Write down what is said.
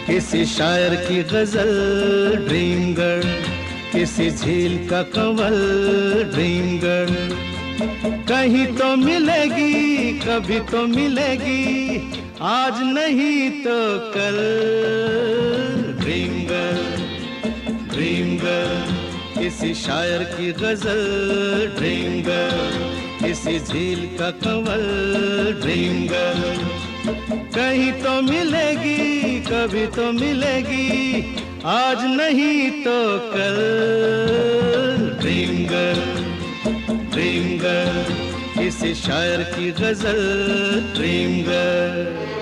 किसी शायर की गजल ड्रीम गर्ल, किसी झील का कंवल ड्रीम गर्ल। कहीं तो मिलेगी, कभी तो मिलेगी, आज नहीं तो कल। ड्रीम गर्ल, ड्रीम गर्ल, किसी शायर की गजल ड्रीम गर्ल, किसी झील का कंवल ड्रीम गर्ल। कहीं तो मिलेगी, कभी तो मिलेगी, आज नहीं तो कल। ड्रीम गर्ल, ड्रीम गर्ल, किसी शायर की गजल ड्रीम गर्ल।